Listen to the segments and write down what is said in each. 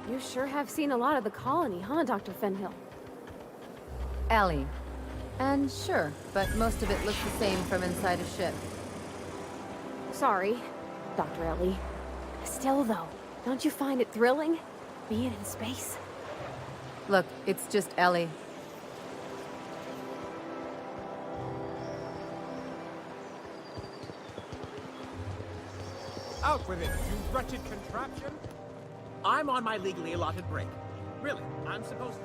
You sure have seen a lot of the colony, huh, Dr. Fenhill? Ellie. And sure, but most of it looks the same from inside a ship. Sorry, Dr. Ellie. Still, though, don't you find it thrilling? Being in space? Look, it's just Ellie. Out with it, you wretched contraption! I'm on my legally allotted break. Really, I'm supposed to...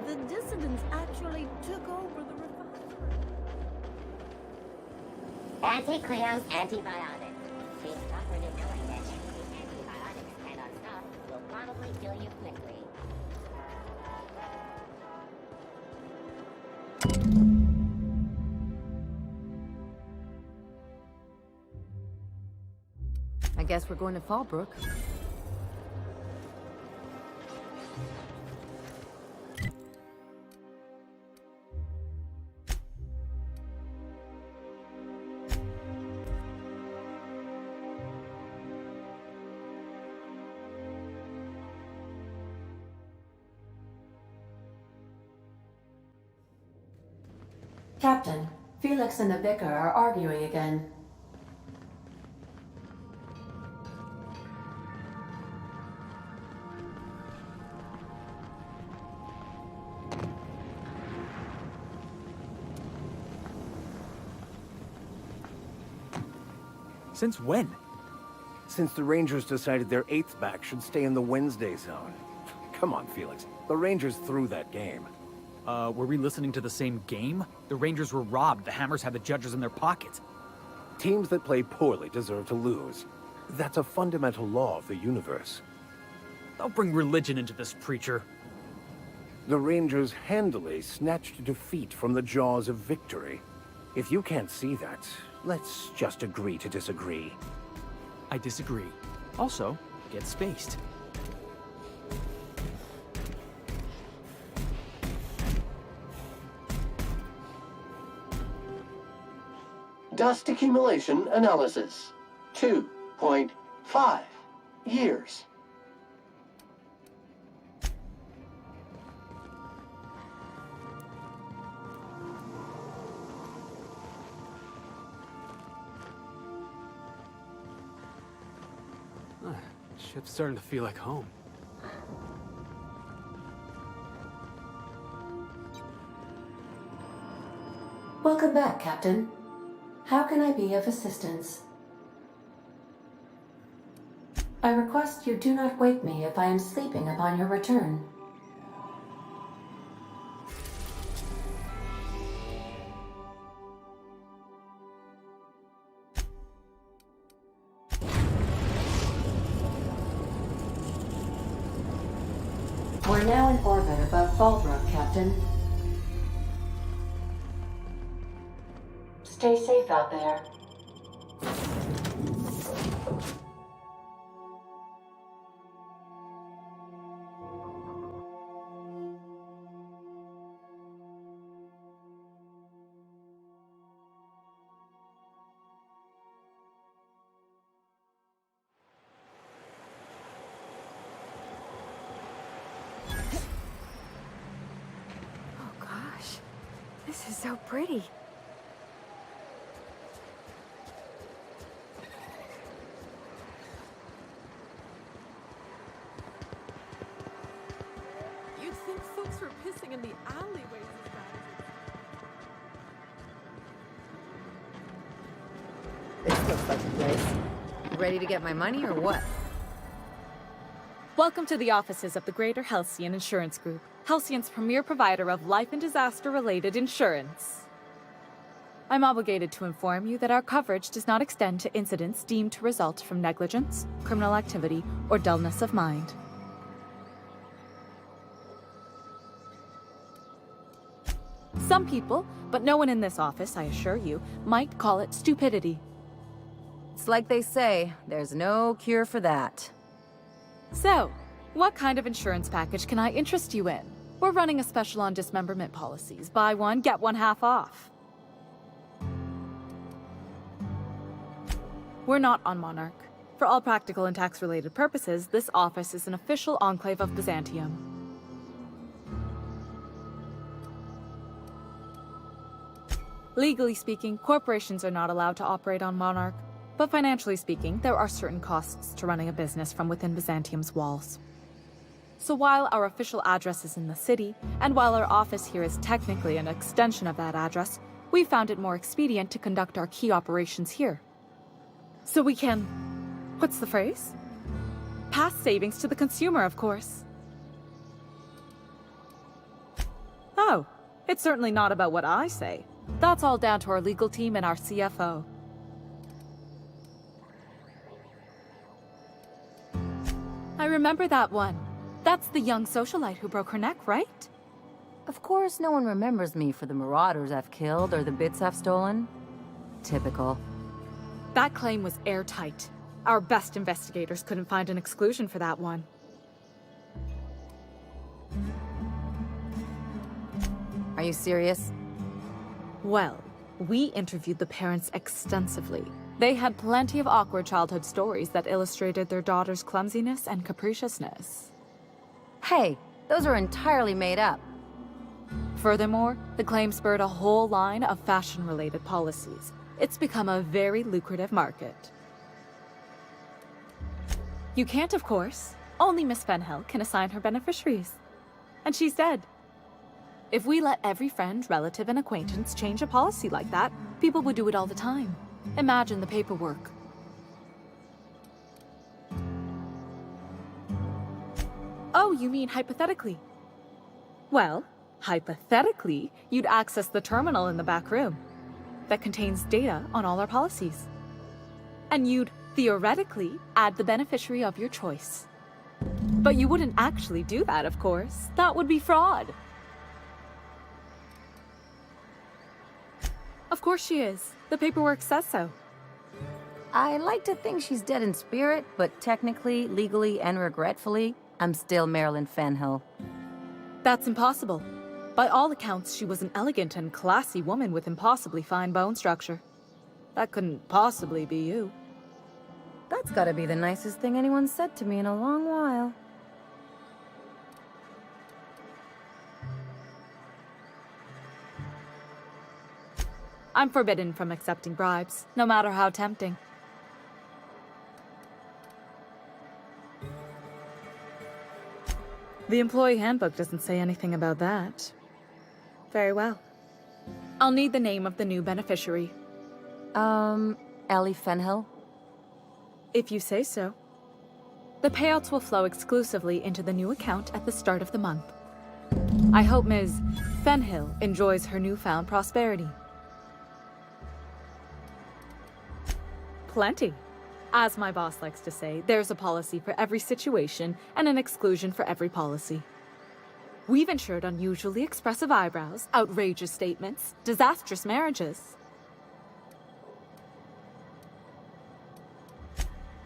The dissidents actually took over the refinery. Anti-Cleo's antibiotics. Being suffered in knowing that any antibiotics cannot stop will probably kill you quickly. I guess we're going to Fallbrook. Captain, Felix and the Vicar are arguing again. Since when? Since the Rangers decided their 8th back should stay in the Wednesday zone. Come on, Felix. The Rangers threw that game. Were we listening to the same game? The Rangers were robbed. The Hammers had the judges in their pockets. Teams that play poorly deserve to lose. That's a fundamental law of the universe. Don't bring religion into this, preacher. The Rangers handily snatched defeat from the jaws of victory. If you can't see that, let's just agree to disagree. I disagree. Also, get spaced. Dust accumulation analysis. 2.5 years. Ship's starting to feel like home. Welcome back, Captain. How can I be of assistance? I request you do not wake me if I am sleeping upon your return. We're now in orbit above Fallbrook, Captain. Stay safe out there. Oh gosh, this is so pretty. You'd think folks were pissing in the alleyways as bad as This looks like a place. Ready to get my money or what? Welcome to the offices of the Greater Halcyon Insurance Group, Halcyon's premier provider of life and disaster-related insurance. I'm obligated to inform you that our coverage does not extend to incidents deemed to result from negligence, criminal activity, or dullness of mind. Some people, but no one in this office, I assure you, might call it stupidity. It's like they say, there's no cure for that. So, what kind of insurance package can I interest you in? We're running a special on dismemberment policies. Buy one, get one half off. We're not on Monarch. For all practical and tax-related purposes, this office is an official enclave of Byzantium. Legally speaking, corporations are not allowed to operate on Monarch, but financially speaking, there are certain costs to running a business from within Byzantium's walls. So while our official address is in the city, and while our office here is technically an extension of that address, we found it more expedient to conduct our key operations here. So we can... what's the phrase? Pass savings to the consumer, of course. Oh, it's certainly not about what I say. That's all down to our legal team and our CFO. I remember that one. That's the young socialite who broke her neck, right? Of course, no one remembers me for the marauders I've killed or the bits I've stolen. Typical. That claim was airtight. Our best investigators couldn't find an exclusion for that one. Are you serious? Well, we interviewed the parents extensively. They had plenty of awkward childhood stories that illustrated their daughter's clumsiness and capriciousness. Hey, those are entirely made up. Furthermore, the claim spurred a whole line of fashion-related policies. It's become a very lucrative market. You can't, of course. Only Miss Fenhill can assign her beneficiaries. And she's dead. If we let every friend, relative, and acquaintance change a policy like that, people would do it all the time. Imagine the paperwork. Oh, you mean hypothetically? Well, hypothetically, you'd access the terminal in the back room that contains data on all our policies. And you'd, theoretically, add the beneficiary of your choice. But you wouldn't actually do that, of course. That would be fraud. Of course she is. The paperwork says so. I like to think she's dead in spirit, but technically, legally, and regretfully, I'm still Marilyn Fenhill. That's impossible. By all accounts, she was an elegant and classy woman with impossibly fine bone structure. That couldn't possibly be you. That's gotta be the nicest thing anyone's said to me in a long while. I'm forbidden from accepting bribes, no matter how tempting. The employee handbook doesn't say anything about that. Very well. I'll need the name of the new beneficiary. Ellie Fenhill? If you say so. The payouts will flow exclusively into the new account at the start of the month. I hope Ms. Fenhill enjoys her newfound prosperity. Plenty. As my boss likes to say, there's a policy for every situation and an exclusion for every policy. We've insured unusually expressive eyebrows, outrageous statements, disastrous marriages.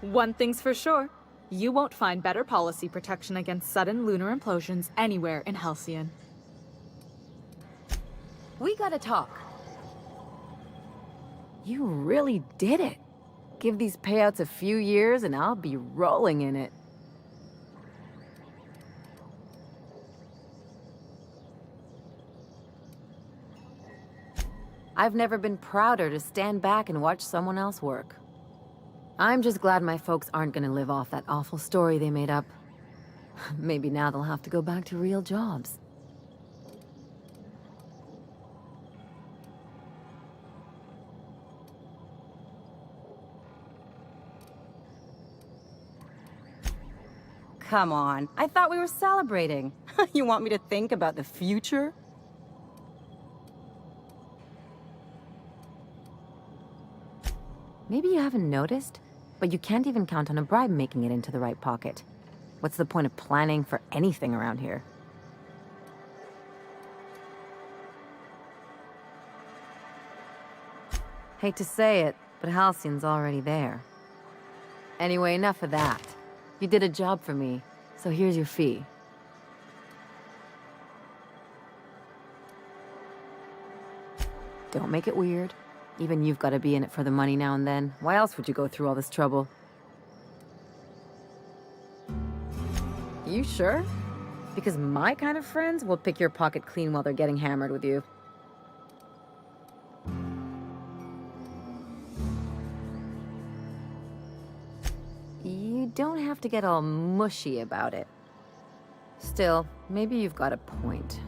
One thing's for sure, you won't find better policy protection against sudden lunar implosions anywhere in Halcyon. We gotta talk. You really did it. Give these payouts a few years and I'll be rolling in it. I've never been prouder to stand back and watch someone else work. I'm just glad my folks aren't gonna live off that awful story they made up. Maybe now they'll have to go back to real jobs. Come on, I thought we were celebrating. You want me to think about the future? Maybe you haven't noticed, but you can't even count on a bribe making it into the right pocket. What's the point of planning for anything around here? Hate to say it, but Halcyon's already there. Anyway, enough of that. You did a job for me, so here's your fee. Don't make it weird. Even you've got to be in it for the money now and then. Why else would you go through all this trouble? You sure? Because my kind of friends will pick your pocket clean while they're getting hammered with you. You don't have to get all mushy about it. Still, maybe you've got a point.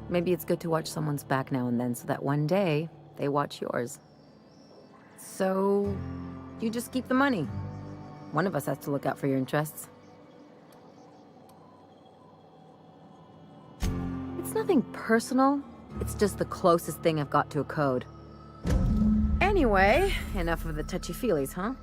Maybe it's good to watch someone's back now and then so that one day they watch yours. So, you just keep the money. One of us has to look out for your interests. It's nothing personal. It's just the closest thing I've got to a code. Anyway, enough of the touchy-feelies, huh?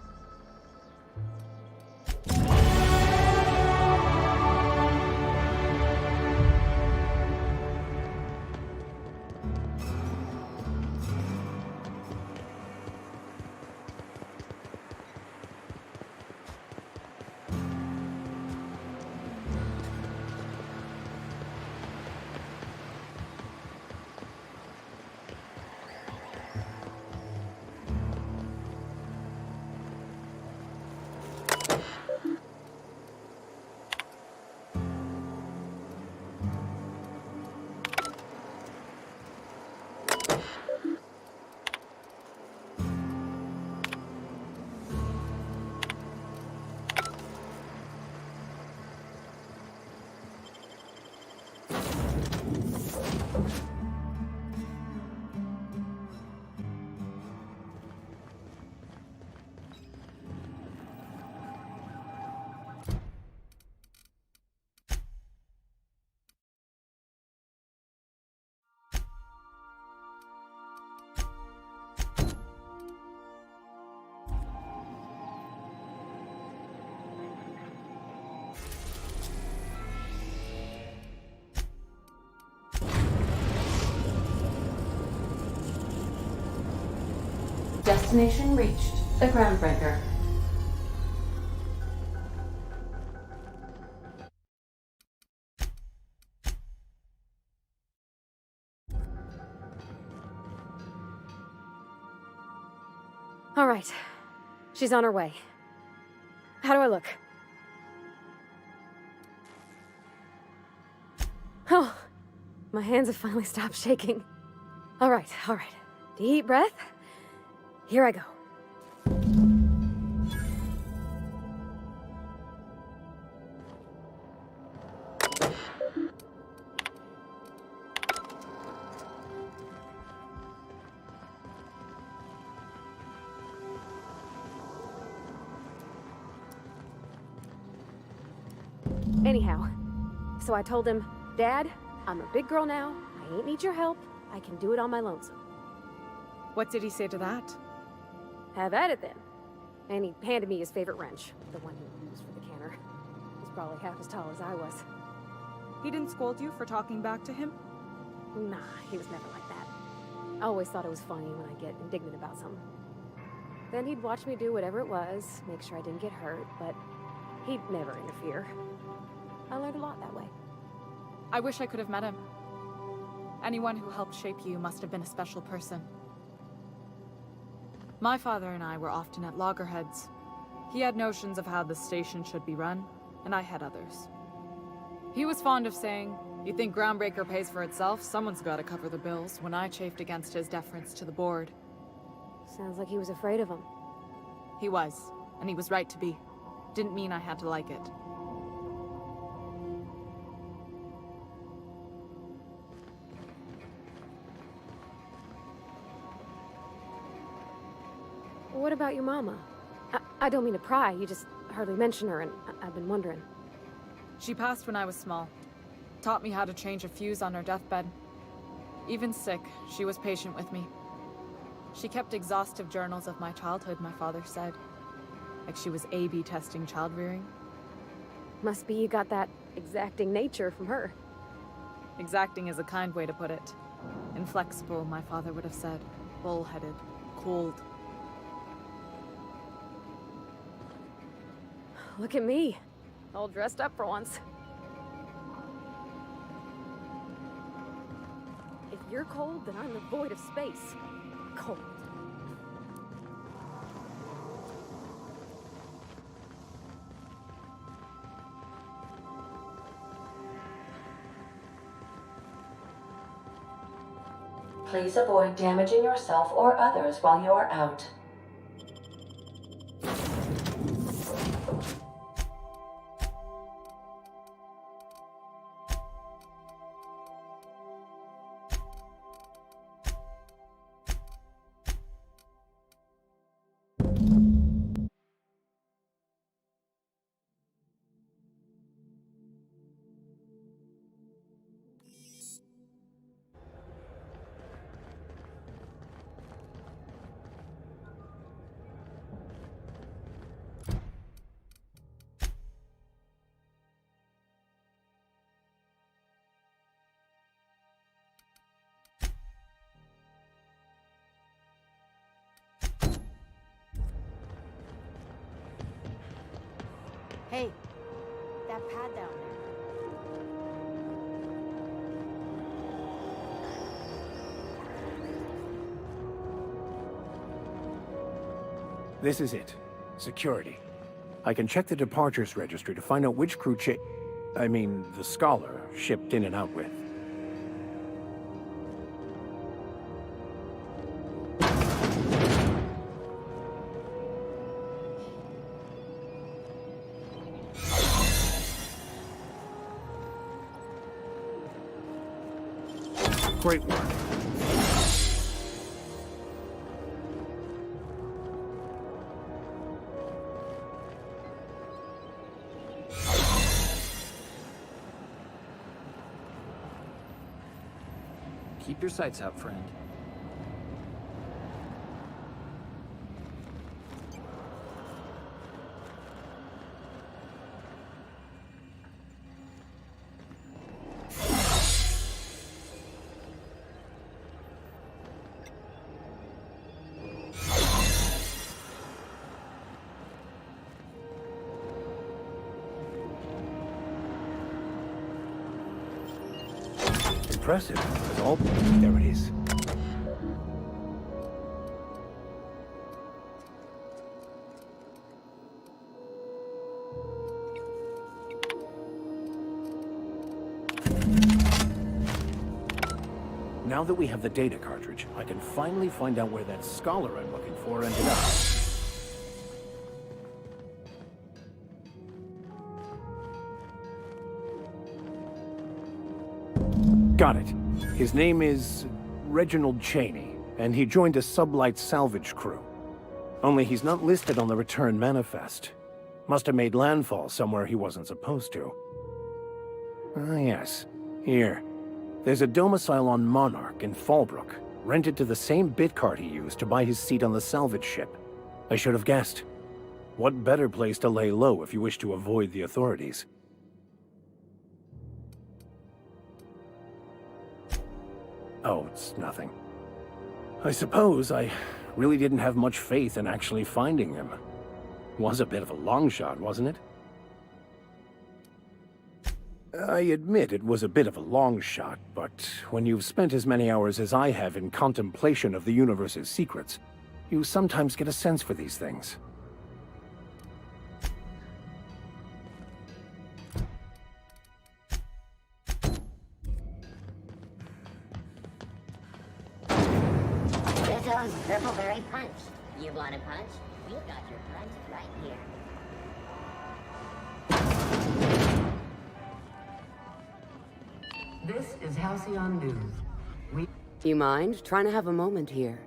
Destination reached. The Groundbreaker. All right. She's on her way. How do I look? Oh, my hands have finally stopped shaking. All right. Deep breath. Here I go. Anyhow, so I told him, Dad, I'm a big girl now. I ain't need your help. I can do it on my lonesome. What did he say to that? Have at it then. And he handed me his favorite wrench, the one he used for the canner. He's probably half as tall as I was. He didn't scold you for talking back to him? Nah, he was never like that. I always thought it was funny when I get indignant about something. Then he'd watch me do whatever it was, make sure I didn't get hurt, but he'd never interfere. I learned a lot that way. I wish I could have met him. Anyone who helped shape you must have been a special person. My father and I were often at loggerheads. He had notions of how the station should be run, and I had others. He was fond of saying, "You think Groundbreaker pays for itself? Someone's got to cover the bills," when I chafed against his deference to the board. Sounds like he was afraid of him. He was, and he was right to be. Didn't mean I had to like it. What about your mama? I don't mean to pry, you just hardly mention her, and I've been wondering. She passed when I was small. Taught me how to change a fuse on her deathbed. Even sick, she was patient with me. She kept exhaustive journals of my childhood, my father said. Like she was A/B testing child-rearing. Must be you got that exacting nature from her. Exacting is a kind way to put it. Inflexible, my father would have said. Bull-headed. Cold. Look at me. All dressed up for once. If you're cold, then I'm the void of space. cold. Please avoid damaging yourself or others while you are out. Hey, that pad down there. This is it. Security. I can check the departures registry to find out which crew the Scholar shipped in and out with. Great work. Keep your sights out, friend. Impressive. As all... There it is. Now that we have the data cartridge, I can finally find out where that Scholar I'm looking for ended up. Got it. His name is Reginald Cheney, and he joined a sublight salvage crew. Only he's not listed on the return manifest. Must have made landfall somewhere he wasn't supposed to. Ah, yes. Here. There's a domicile on Monarch in Fallbrook, rented to the same bit card he used to buy his seat on the salvage ship. I should have guessed. What better place to lay low if you wish to avoid the authorities? Oh, it's nothing. I suppose I really didn't have much faith in actually finding him. Was a bit of a long shot, wasn't it? I admit it was a bit of a long shot, but when you've spent as many hours as I have in contemplation of the universe's secrets, you sometimes get a sense for these things. This is Purpleberry Punch. You want a punch? We've got your punch right here. This is Halcyon News. Do you mind trying to have a moment here?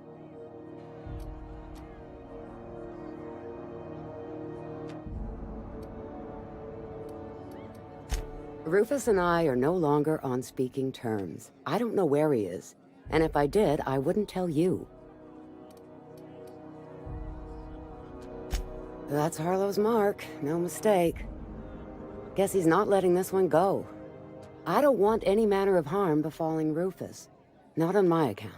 Rufus and I are no longer on speaking terms. I don't know where he is, and if I did, I wouldn't tell you. That's Harlow's mark, no mistake. Guess he's not letting this one go. I don't want any manner of harm befalling Rufus. Not on my account.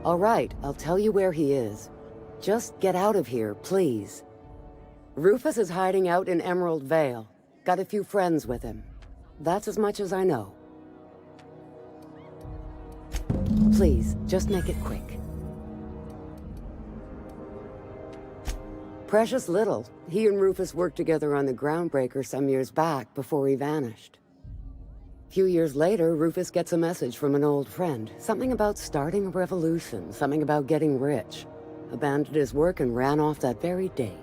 All right, I'll tell you where he is. Just get out of here, please. Rufus is hiding out in Emerald Vale. Got a few friends with him. That's as much as I know. Please, just make it quick. Precious little. He and Rufus worked together on the Groundbreaker some years back before he vanished. A few years later, Rufus gets a message from an old friend. Something about starting a revolution, something about getting rich. Abandoned his work and ran off that very day.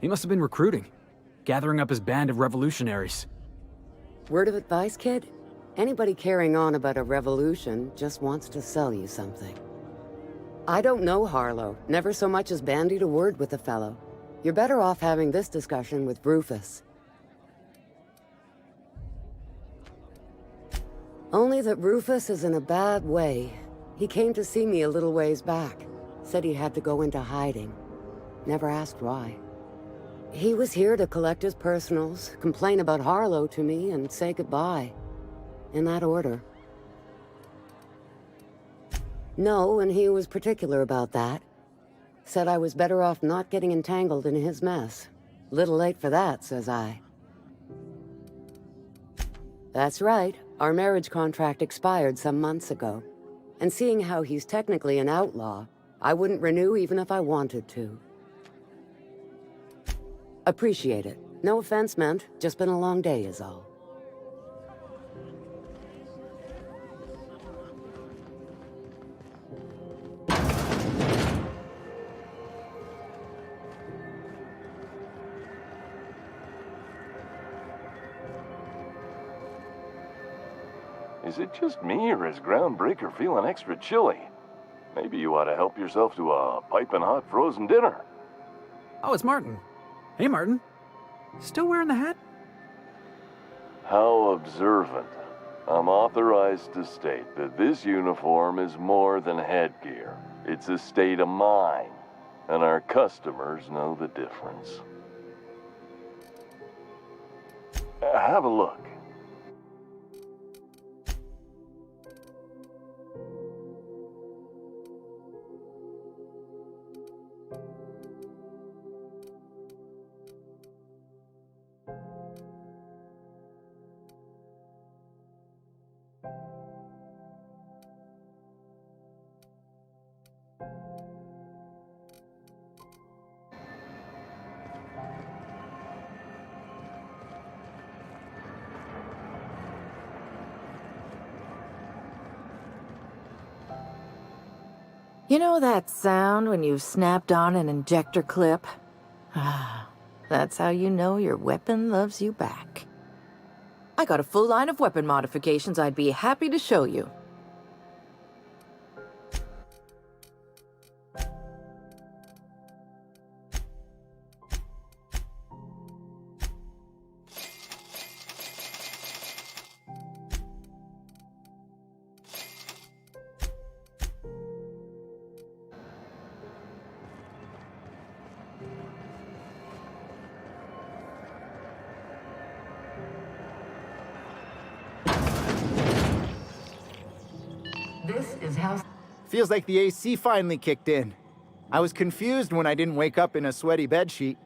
He must have been recruiting, gathering up his band of revolutionaries. Word of advice, kid? Anybody carrying on about a revolution just wants to sell you something. I don't know Harlow, never so much as bandied a word with the fellow. You're better off having this discussion with Rufus. Only that Rufus is in a bad way. He came to see me a little ways back. Said he had to go into hiding. Never asked why. He was here to collect his personals, complain about Harlow to me, and say goodbye. In that order. No, and he was particular about that. Said I was better off not getting entangled in his mess. Little late for that, says I. That's right. Our marriage contract expired some months ago. And seeing how he's technically an outlaw, I wouldn't renew even if I wanted to. Appreciate it. No offense meant, just been a long day is all. Is it just me, or is Groundbreaker feeling extra chilly? Maybe you ought to help yourself to a piping hot frozen dinner. Oh, it's Martin. Hey, Martin. Still wearing the hat? How observant. I'm authorized to state that this uniform is more than headgear. It's a state of mind, and our customers know the difference. Have a look. You know that sound when you've snapped on an injector clip? Ah, that's how you know your weapon loves you back. I got a full line of weapon modifications I'd be happy to show you. This is how... Feels like the AC finally kicked in. I was confused when I didn't wake up in a sweaty bedsheet.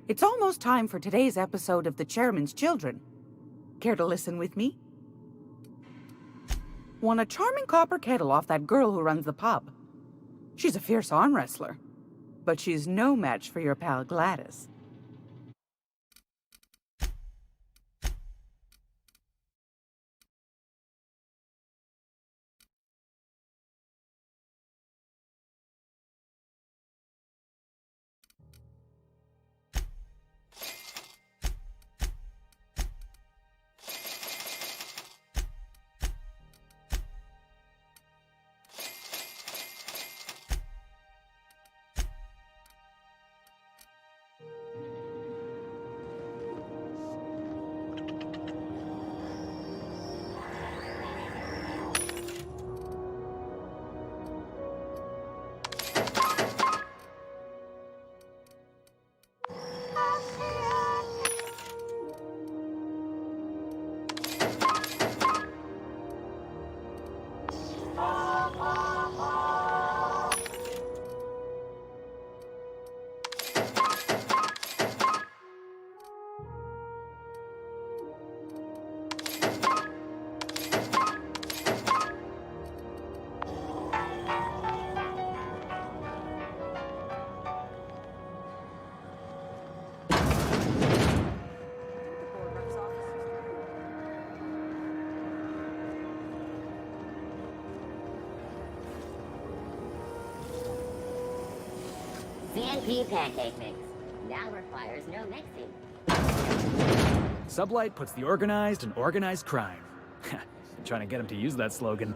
It's almost time for today's episode of The Chairman's Children. Care to listen with me? Won a charming copper kettle off that girl who runs the pub. She's a fierce arm wrestler, but she's no match for your pal Gladys. MVP pancake mix. Now requires no mixing. Sublight puts the organized in organized crime. Trying to get him to use that slogan.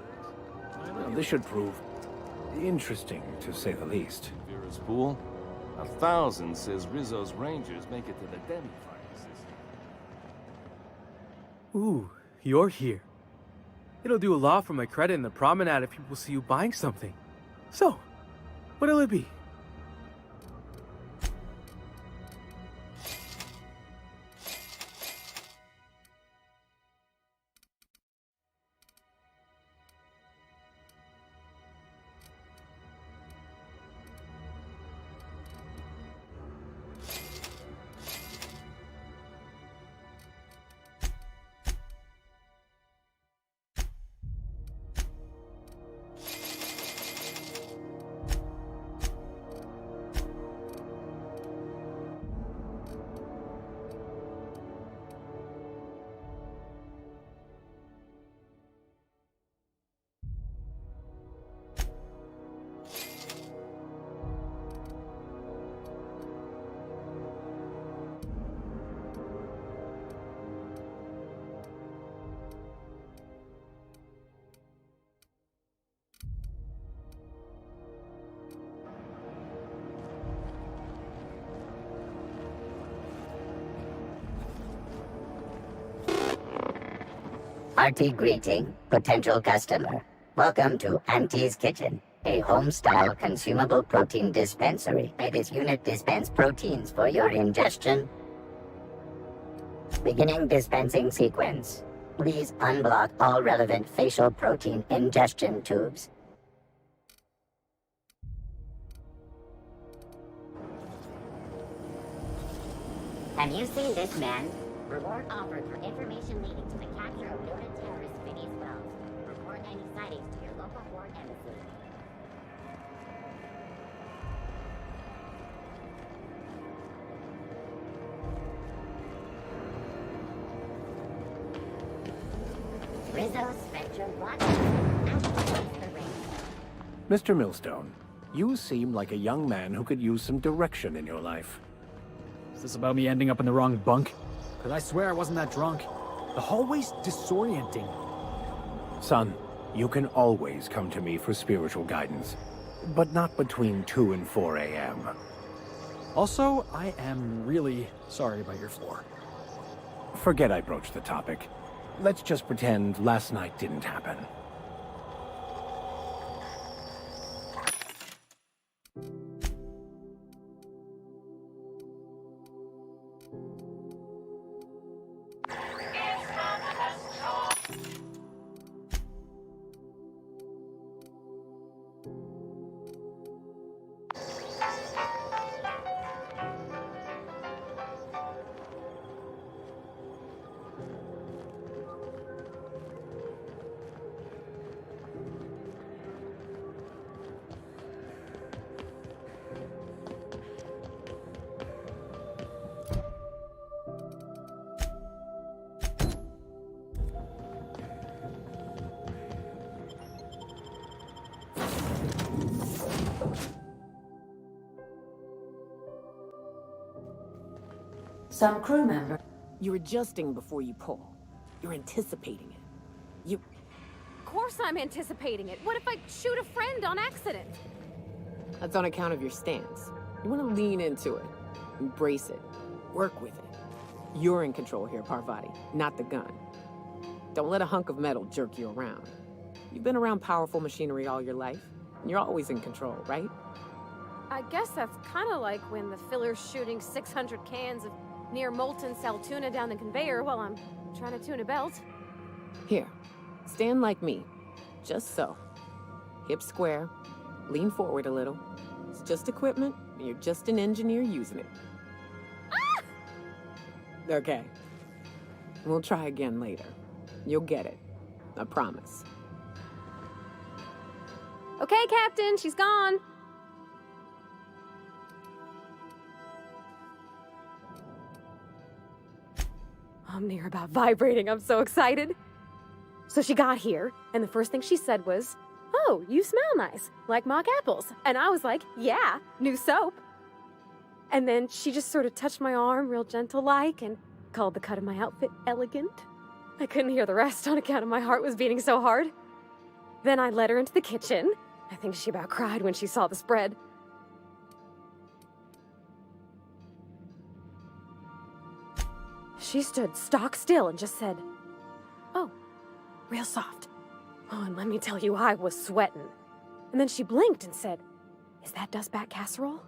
Well, this should prove interesting, to say the least. Vera's pool? 1,000 says Rizzo's Rangers make it to the demi-finals. Ooh, you're here. It'll do a lot for my credit in the promenade if people see you buying something. So, what'll it be? Hearty greeting, potential customer. Welcome to Auntie's Kitchen, a home-style consumable protein dispensary. May this unit dispense proteins for your ingestion. Beginning dispensing sequence. Please unblock all relevant facial protein ingestion tubes. Have you seen this man? Reward offered for information leading to the capture of noted terrorist Phineas Wells. Report any sightings to your local foreign embassy. Rizzo Spectrum Broadcast. Mr. Millstone, you seem like a young man who could use some direction in your life. Is this about me ending up in the wrong bunk? Because I swear I wasn't that drunk. The hallway's disorienting. Son, you can always come to me for spiritual guidance, but not between 2 and 4 a.m. Also, I am really sorry about your floor. Forget I broached the topic. Let's just pretend last night didn't happen. Some crew member. You're adjusting before you pull. You're anticipating it. Of course I'm anticipating it. What if I shoot a friend on accident? That's on account of your stance. You want to lean into it. Embrace it. Work with it. You're in control here, Parvati, not the gun. Don't let a hunk of metal jerk you around. You've been around powerful machinery all your life. And you're always in control, right? I guess that's kind of like when the filler's shooting 600 cans of near molten sal tuna down the conveyor while I'm trying to tune a belt. Here, stand like me. Just so. Hips square. Lean forward a little. It's just equipment, and you're just an engineer using it. Ah! Okay. We'll try again later. You'll get it. I promise. Okay, Captain, she's gone. I'm near about vibrating. I'm so excited. So she got here, and the first thing she said was, "Oh, you smell nice, like mock apples." And I was like, "Yeah, new soap." And then she just sort of touched my arm real gentle-like and called the cut of my outfit elegant. I couldn't hear the rest on account of my heart was beating so hard. Then I led her into the kitchen. I think she about cried when she saw the spread. She stood stock still and just said, "Oh, real soft." Oh, and let me tell you, I was sweating. And then she blinked and said, "Is that dustback casserole?"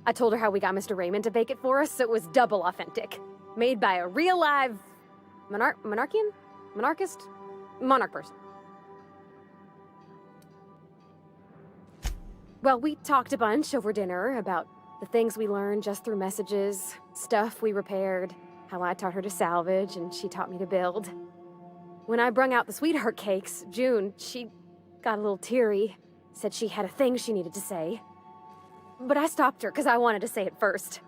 I told her how we got Mr. Raymond to bake it for us, so it was double authentic. Made by a real live monarch person. Well, we talked a bunch over dinner about the things we learned just through messages, stuff we repaired, how I taught her to salvage and she taught me to build. When I brung out the sweetheart cakes, June, she got a little teary, said she had a thing she needed to say. But I stopped her because I wanted to say it first.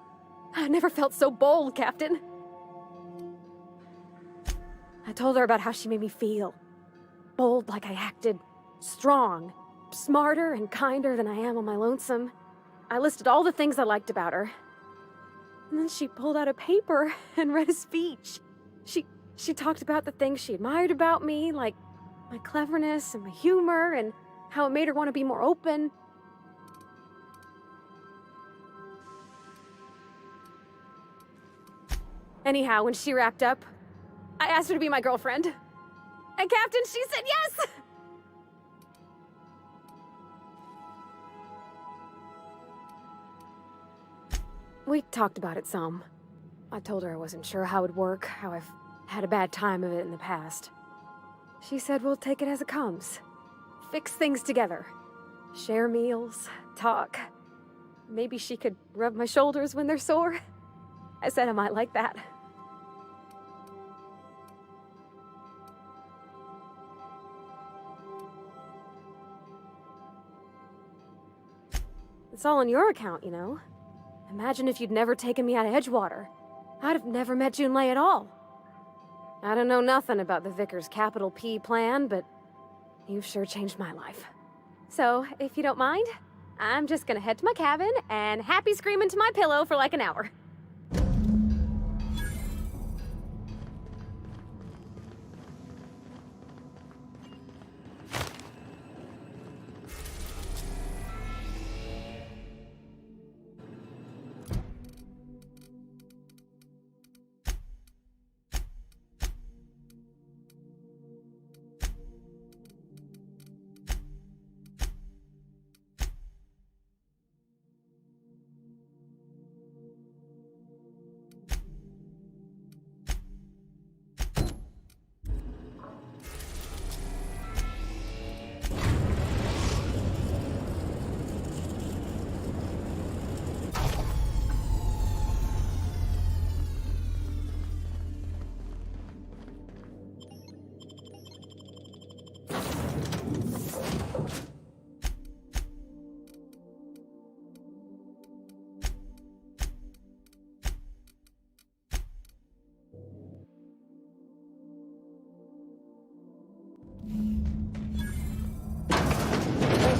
I never felt so bold, Captain. I told her about how she made me feel. Bold like I acted, strong, smarter and kinder than I am on my lonesome. I listed all the things I liked about her. And then she pulled out a paper and read a speech. She talked about the things she admired about me, like my cleverness and my humor, and how it made her want to be more open. Anyhow, when she wrapped up, I asked her to be my girlfriend. And Captain, she said yes! We talked about it some. I told her I wasn't sure how it would work, how I've had a bad time of it in the past. She said we'll take it as it comes. Fix things together. Share meals, talk. Maybe she could rub my shoulders when they're sore. I said I might like that. It's all on your account, you know. Imagine if you'd never taken me out of Edgewater. I'd have never met Junlei at all. I don't know nothing about the Vicar's capital P plan, but you've sure changed my life. So, if you don't mind, I'm just gonna head to my cabin and happy scream into my pillow for like an hour.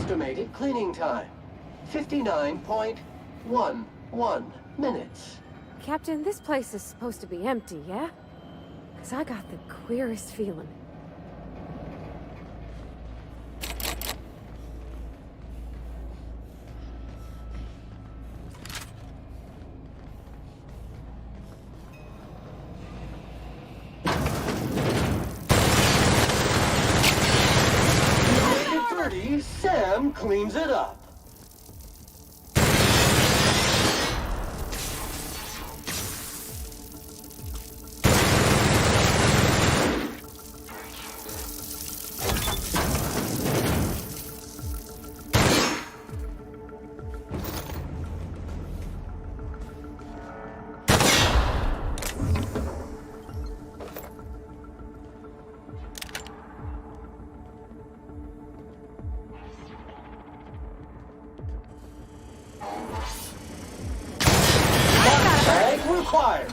Estimated cleaning time, 59.11 minutes. Captain, this place is supposed to be empty, yeah? 'Cause I got the queerest feeling. Sam cleans it up. Required.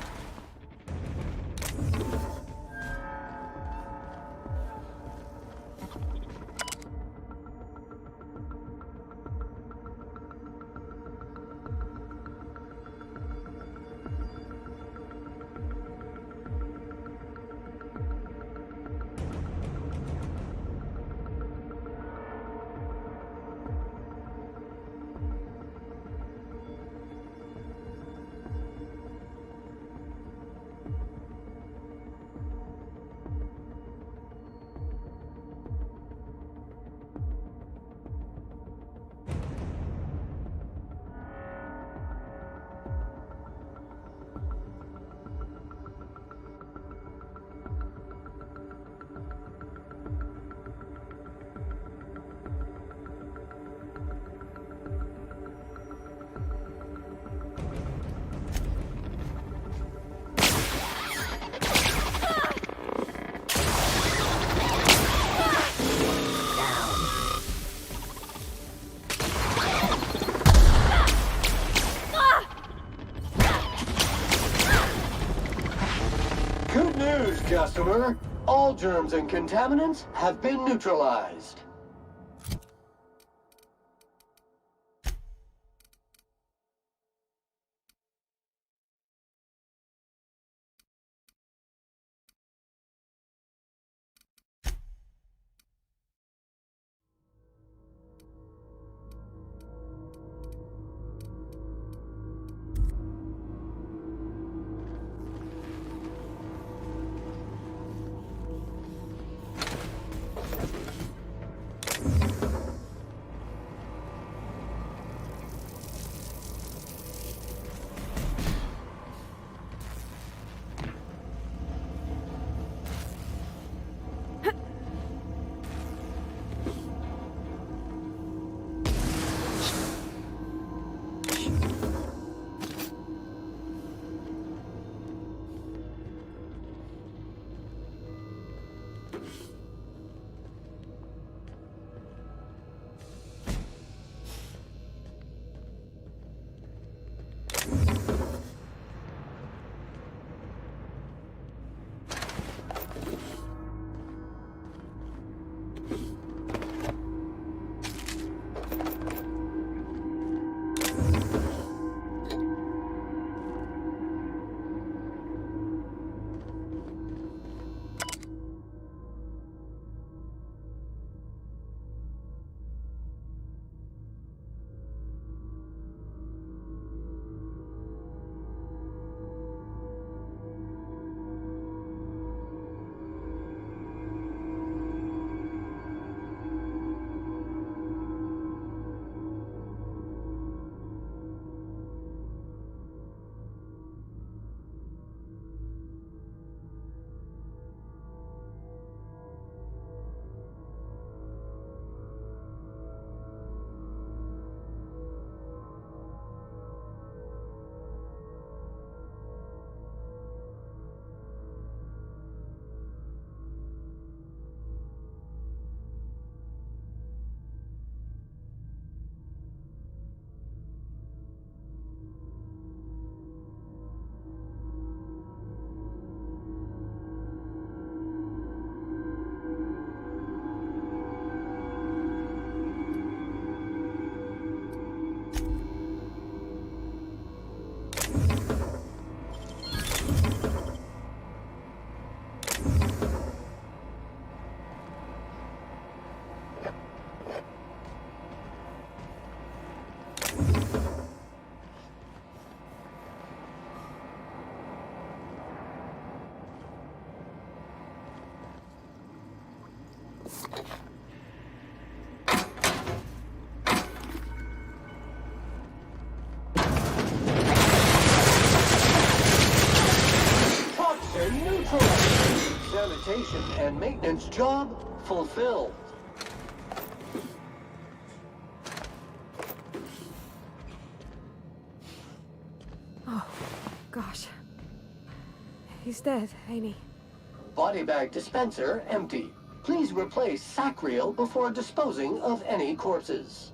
Good news, customer. All germs and contaminants have been neutralized. Sanitation and maintenance job fulfilled. Oh, gosh. He's dead, ain't he? Body bag dispenser empty. Please replace sack reel before disposing of any corpses.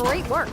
Great work.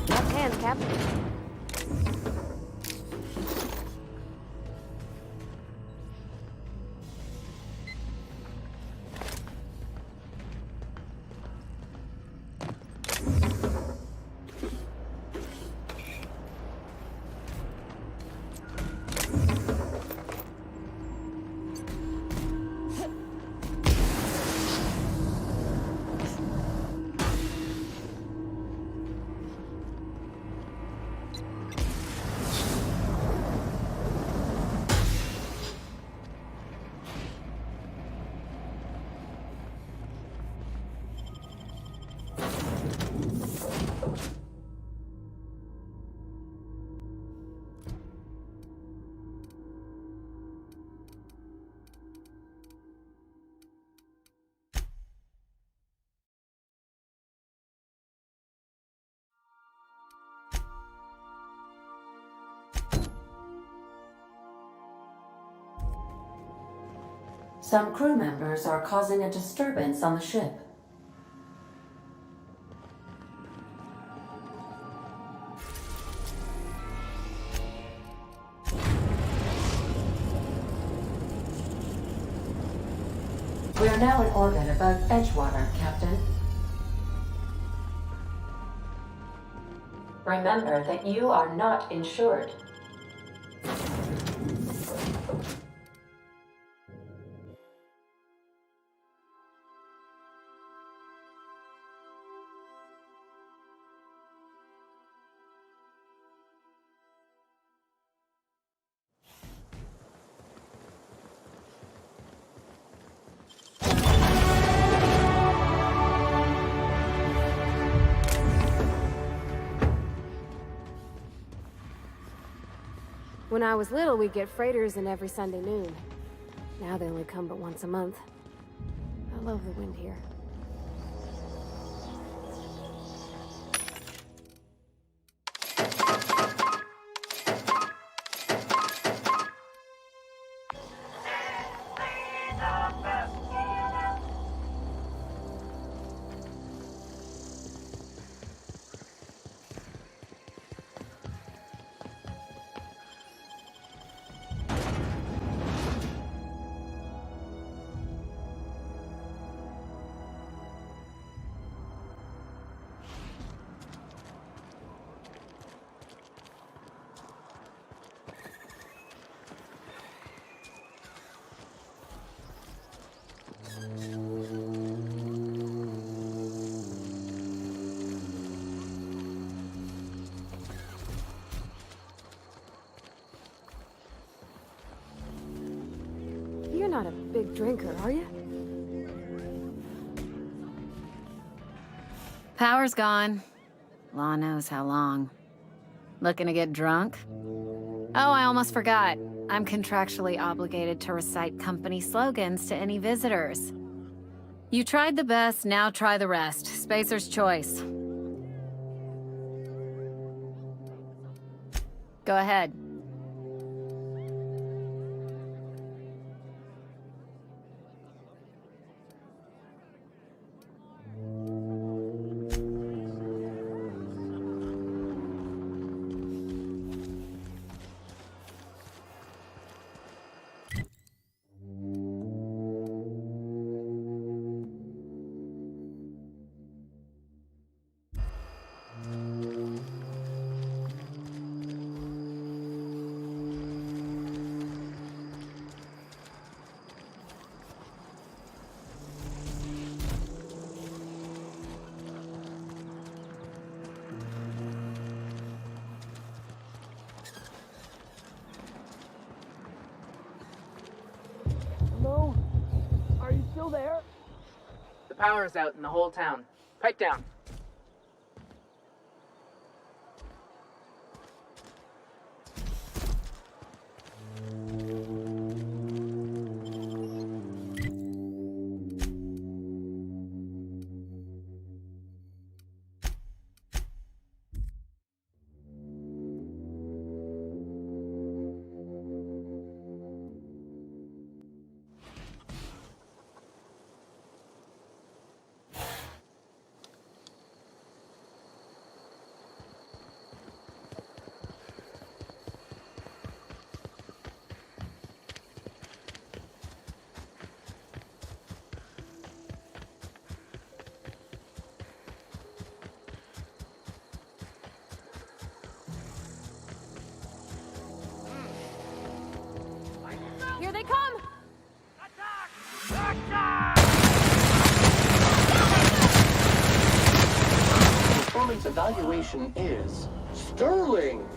Left hand, Captain. Some crew members are causing a disturbance on the ship. We are now in orbit above Edgewater, Captain. Remember that you are not insured. When I was little, we'd get freighters in every Sunday noon. Now they only come but once a month. I love the wind here. You're not a big drinker, are you? Power's gone. Law knows how long. Looking to get drunk? Oh, I almost forgot. I'm contractually obligated to recite company slogans to any visitors. You tried the best, now try the rest. Spacer's choice. Go ahead. Hello? Are you still there? The power's out in the whole town. Pipe down. Here they come! Performance evaluation is sterling.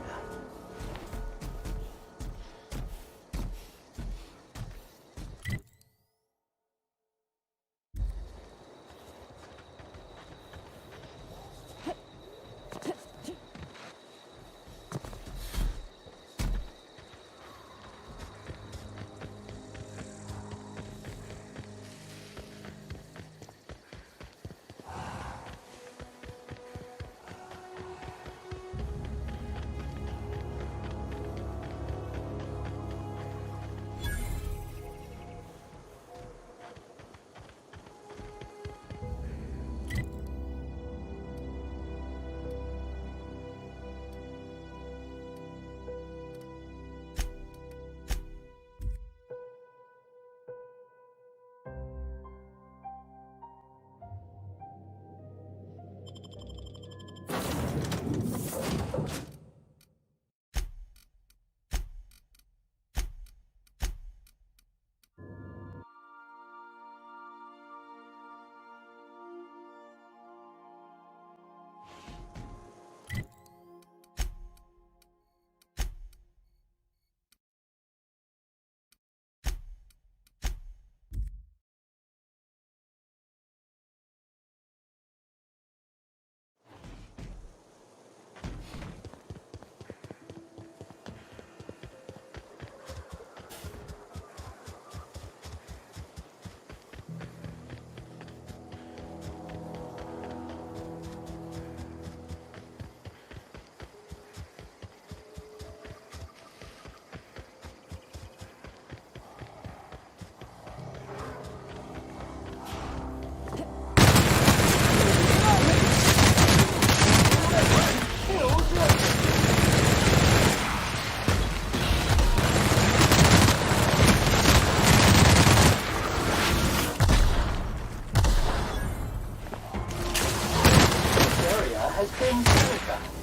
Has been sanitized.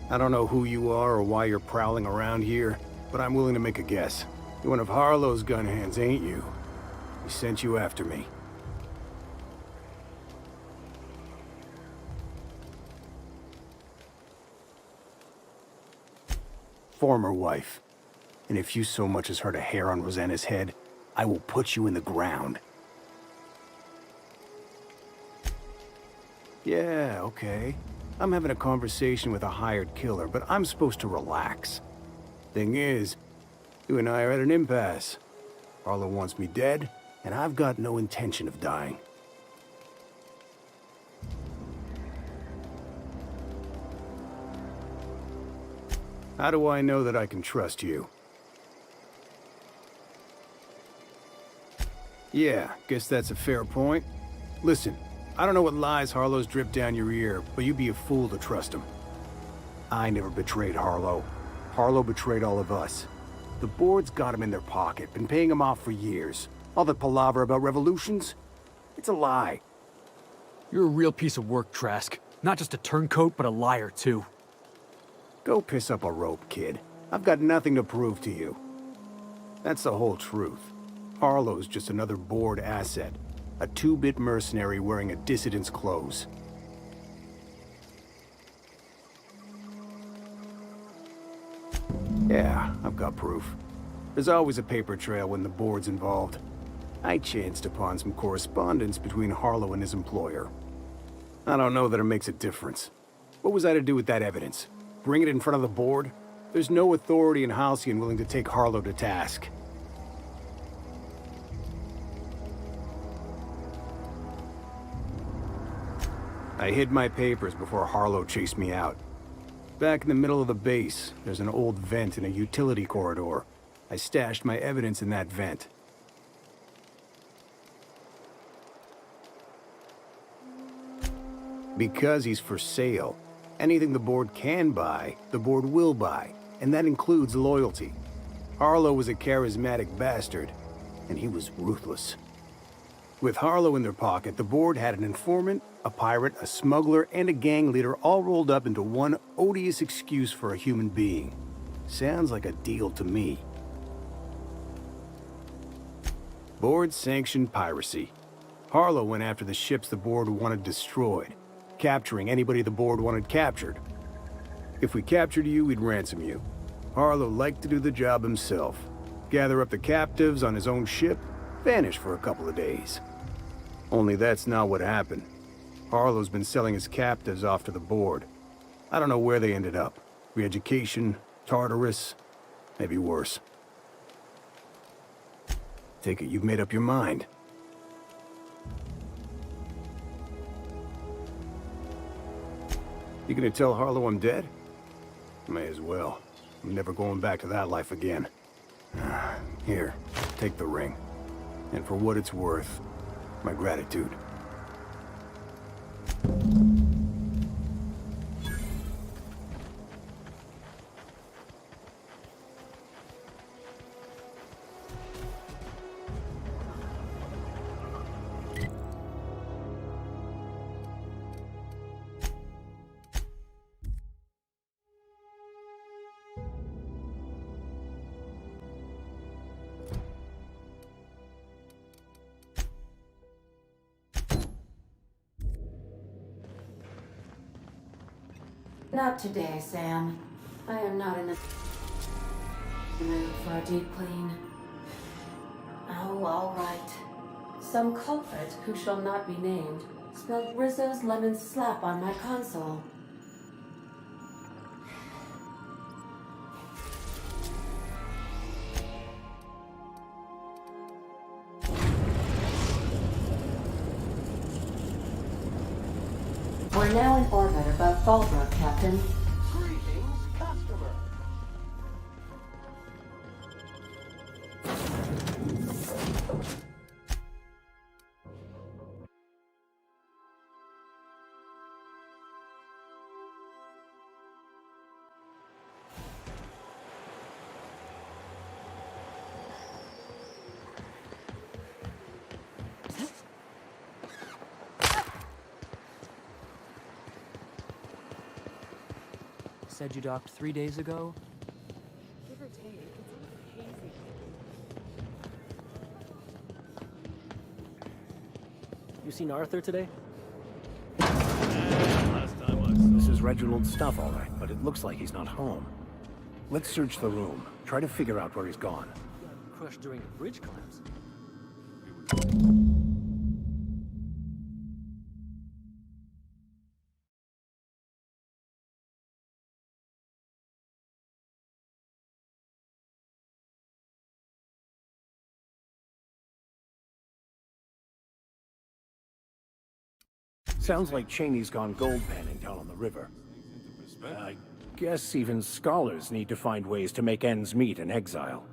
I don't know who you are or why you're prowling around here, but I'm willing to make a guess. You're one of Harlow's gun hands, ain't you? He sent you after me. Former wife. And if you so much as hurt a hair on Rosanna's head, I will put you in the ground. Yeah, okay. I'm having a conversation with a hired killer, but I'm supposed to relax. Thing is, you and I are at an impasse. Harlow wants me dead, and I've got no intention of dying. How do I know that I can trust you? Yeah, guess that's a fair point. Listen, I don't know what lies Harlow's dripped down your ear, but you'd be a fool to trust him. I never betrayed Harlow. Harlow betrayed all of us. The board's got him in their pocket, been paying him off for years. All that palaver about revolutions? It's a lie. You're a real piece of work, Trask. Not just a turncoat, but a liar, too. Go piss up a rope, kid. I've got nothing to prove to you. That's the whole truth. Harlow's just another board asset. A two-bit mercenary wearing a dissident's clothes. Yeah, I've got proof. There's always a paper trail when the board's involved. I chanced upon some correspondence between Harlow and his employer. I don't know that it makes a difference. What was I to do with that evidence? Bring it in front of the board? There's no authority in Halcyon willing to take Harlow to task. I hid my papers before Harlow chased me out. Back in the middle of the base, there's an old vent in a utility corridor. I stashed my evidence in that vent. Because he's for sale. Anything the board can buy, the board will buy, and that includes loyalty. Harlow was a charismatic bastard, and he was ruthless. With Harlow in their pocket, the board had an informant, a pirate, a smuggler, and a gang leader all rolled up into one odious excuse for a human being. Sounds like a deal to me. Board sanctioned piracy. Harlow went after the ships the board wanted destroyed, capturing anybody the board wanted captured. If we captured you, we'd ransom you. Harlow liked to do the job himself. Gather up the captives on his own ship, vanish for a couple of days. Only that's not what happened. Harlow's been selling his captives off to the board. I don't know where they ended up. Re-education, Tartarus, maybe worse. Take it you've made up your mind. You gonna tell Harlow I'm dead? May as well. I'm never going back to that life again. Here, take the ring. And for what it's worth, my gratitude. Not today, Sam. I am not in the mood for a deep clean. Oh, all right. Some culprit who shall not be named spilled Rizzo's lemon slap on my console. We're now in orbit above Fallbrook, Captain. Greetings, customer. Said you docked 3 days ago? Give or take, it's a little hazy. You seen Arthur today? This is Reginald's stuff, all right, but it looks like he's not home. Let's search the room. Try to figure out where he's gone. Crushed during a bridge collapse. Sounds like Cheney's gone gold panning down on the river. I guess even scholars need to find ways to make ends meet in exile.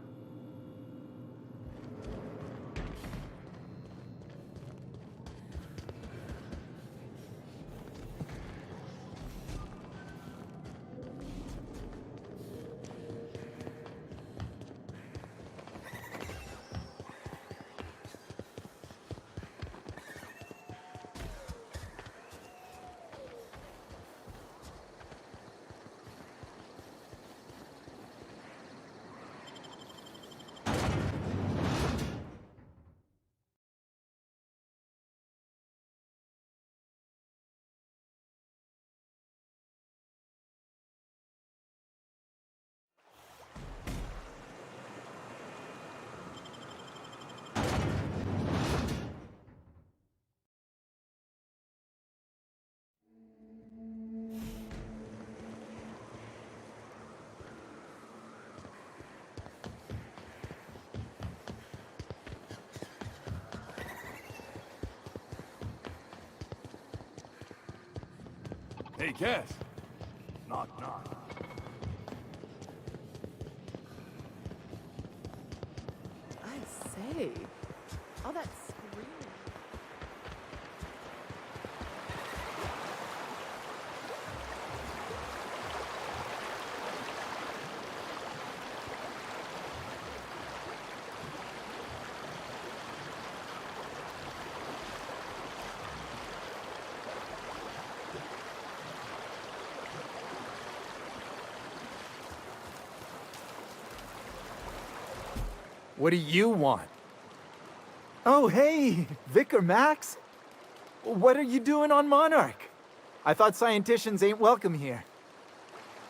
Hey, Cass. Knock, knock. I say, all that screaming. What do you want? Oh, hey, Vicar Max. What are you doing on Monarch? I thought scienticians ain't welcome here.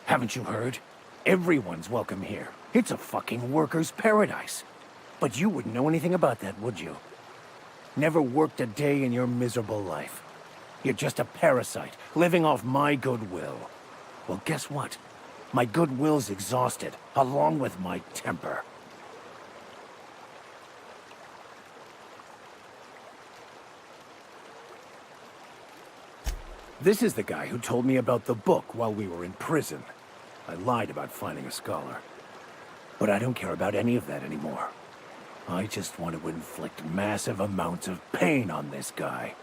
Haven't you heard? Everyone's welcome here. It's a fucking worker's paradise. But you wouldn't know anything about that, would you? Never worked a day in your miserable life. You're just a parasite, living off my goodwill. Well, guess what? My goodwill's exhausted, along with my temper. This is the guy who told me about the book while we were in prison. I lied about finding a scholar. But I don't care about any of that anymore. I just want to inflict massive amounts of pain on this guy.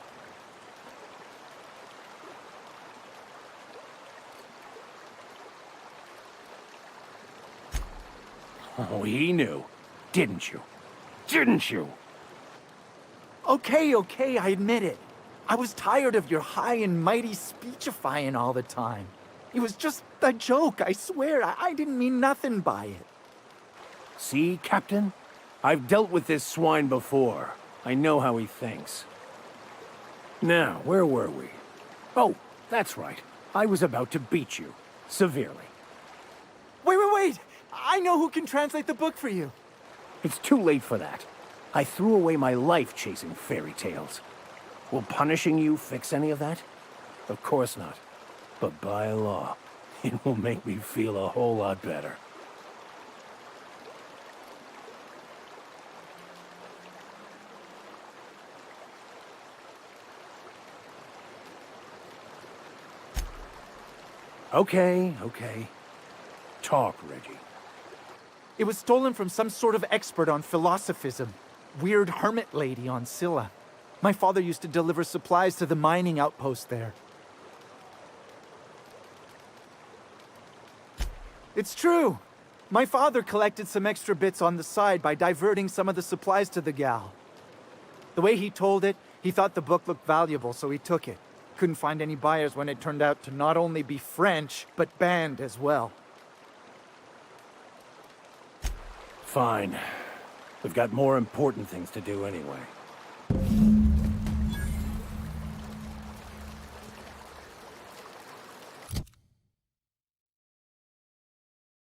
Oh, he knew. Didn't you? Didn't you? Okay, I admit it. I was tired of your high and mighty speechifying all the time. It was just a joke, I swear. I didn't mean nothing by it. See, Captain? I've dealt with this swine before. I know how he thinks. Now, where were we? Oh, that's right. I was about to beat you. Severely. Wait! I know who can translate the book for you. It's too late for that. I threw away my life chasing fairy tales. Will punishing you fix any of that? Of course not. But by law, it will make me feel a whole lot better. Okay. Talk, Reggie. It was stolen from some sort of expert on philosophism. Weird hermit lady on Scylla. My father used to deliver supplies to the mining outpost there. It's true. My father collected some extra bits on the side by diverting some of the supplies to the gal. The way he told it, he thought the book looked valuable, so he took it. Couldn't find any buyers when it turned out to not only be French, but banned as well. Fine. We've got more important things to do anyway.